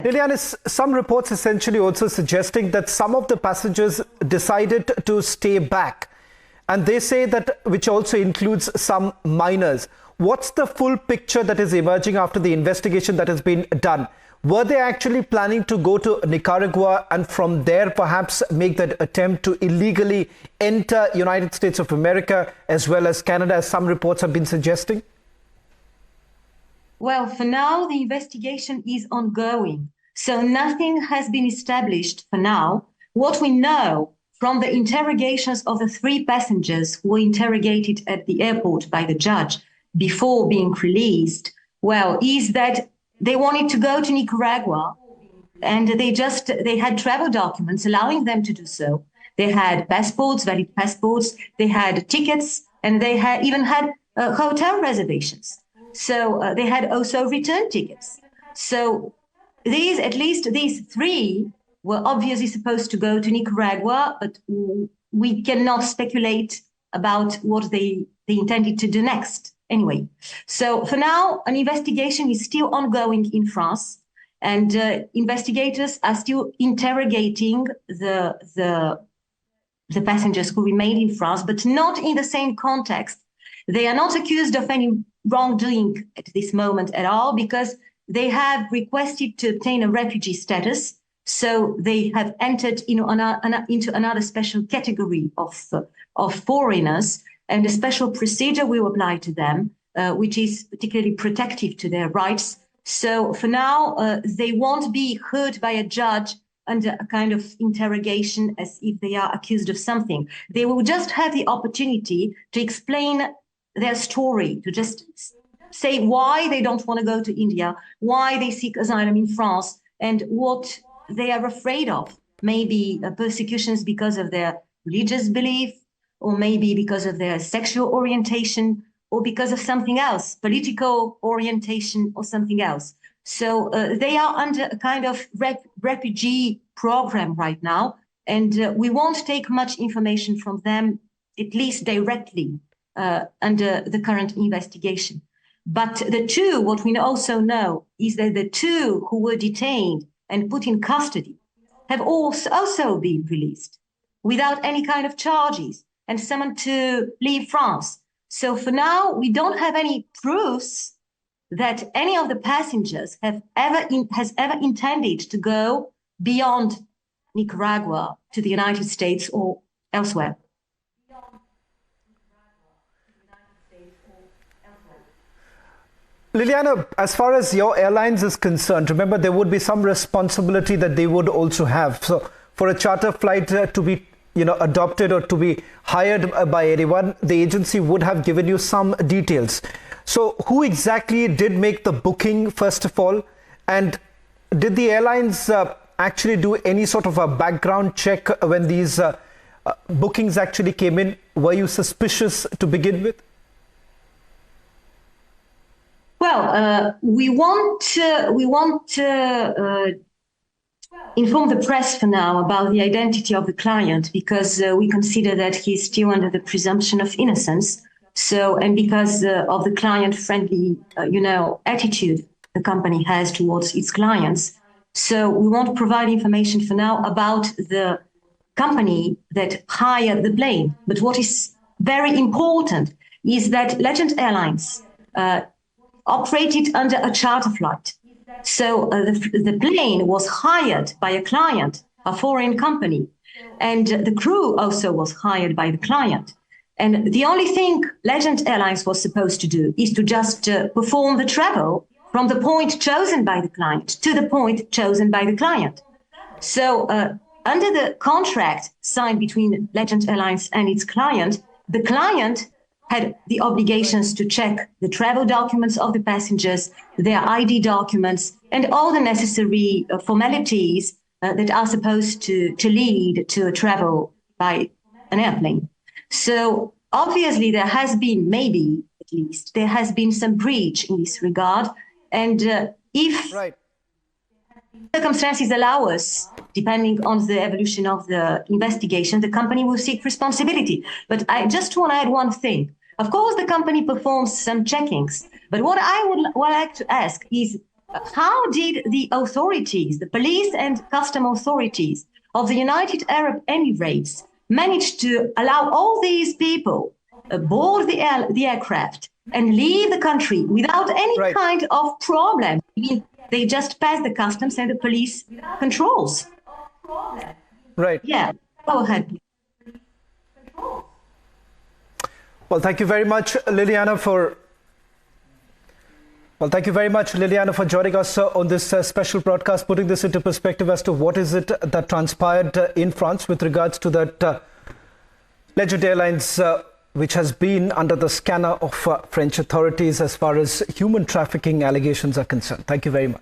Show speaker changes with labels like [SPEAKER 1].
[SPEAKER 1] Liliana, some reports essentially also suggesting that some of the passengers decided to stay back. And they say that, which also includes some minors. What's the full picture that is emerging after the investigation that has been done? Were they actually planning to go to Nicaragua and from there perhaps make that attempt to illegally enter United States of America as well as Canada, as some reports have been suggesting?
[SPEAKER 2] Well, for now, the investigation is ongoing. So nothing has been established for now. What we know from the interrogations of the 3 passengers who were interrogated at the airport by the judge before being released, well, is that they wanted to go to Nicaragua and they had travel documents allowing them to do so. They had passports, valid passports, they had tickets, and they even had hotel reservations. So they had also return tickets. So at least these 3 were obviously supposed to go to Nicaragua, but we cannot speculate about what they intended to do next. Anyway, so for now, an investigation is still ongoing in France, and investigators are still interrogating the passengers who remained in France, but not in the same context. They are not accused of any wrongdoing at this moment at all, because they have requested to obtain a refugee status. So they have entered into another special category of foreigners, and a special procedure will apply to them, which is particularly protective to their rights. So for now, they won't be heard by a judge under a kind of interrogation as if they are accused of something. They will just have the opportunity to explain their story, to just say why they don't want to go to India, why they seek asylum in France, and what they are afraid of. Maybe persecutions because of their religious belief, or maybe because of their sexual orientation, or because of something else, political orientation or something else. So they are under a kind of refugee program right now, and we won't take much information from them, at least directly, under the current investigation. But the 2, what we also know is that the 2 who were detained and put in custody have also been released without any kind of charges and summoned to leave France. So for now, we don't have any proofs that any of the passengers has ever intended to go beyond Nicaragua to the United States or elsewhere.
[SPEAKER 1] Liliana, as far as your airlines is concerned, remember there would be some responsibility that they would also have. So for a charter flight to be adopted or to be hired by anyone, the agency would have given you some details. So who exactly did make the booking, first of all? And did the airlines actually do any sort of a background check when these bookings actually came in? Were you suspicious to begin with?
[SPEAKER 2] Well, we want to inform the press for now about the identity of the client, because we consider that he's still under the presumption of innocence. So, and because of the client-friendly, attitude the company has towards its clients. So we won't provide information for now about the company that hired the plane. But what is very important is that Legend Airlines operated under a charter flight. So the plane was hired by a client, a foreign company, and the crew also was hired by the client. And the only thing Legend Airlines was supposed to do is to just perform the travel from the point chosen by the client to the point chosen by the client. So under the contract signed between Legend Airlines and its client, the client had the obligations to check the travel documents of the passengers, their ID documents, and all the necessary formalities that are supposed to lead to a travel by an airplane. So obviously there has been, maybe at least, there has been some breach in this regard. And if circumstances allow us, depending on the evolution of the investigation, the company will seek responsibility. But I just want to add one thing. Of course, the company performs some checkings, but what I would like to ask is, How did the authorities, the police and custom authorities of the United Arab Emirates manage to allow all these people aboard the aircraft and leave the country without any kind of problem? I mean, they just pass the customs and the police controls.
[SPEAKER 1] Right.
[SPEAKER 2] Yeah, go ahead.
[SPEAKER 1] Well, thank you very much, Liliana, for joining us on this special broadcast, putting this into perspective as to what is it that transpired in France with regards to that alleged airlines which has been under the scanner of French authorities as far as human trafficking allegations are concerned. Thank you very much.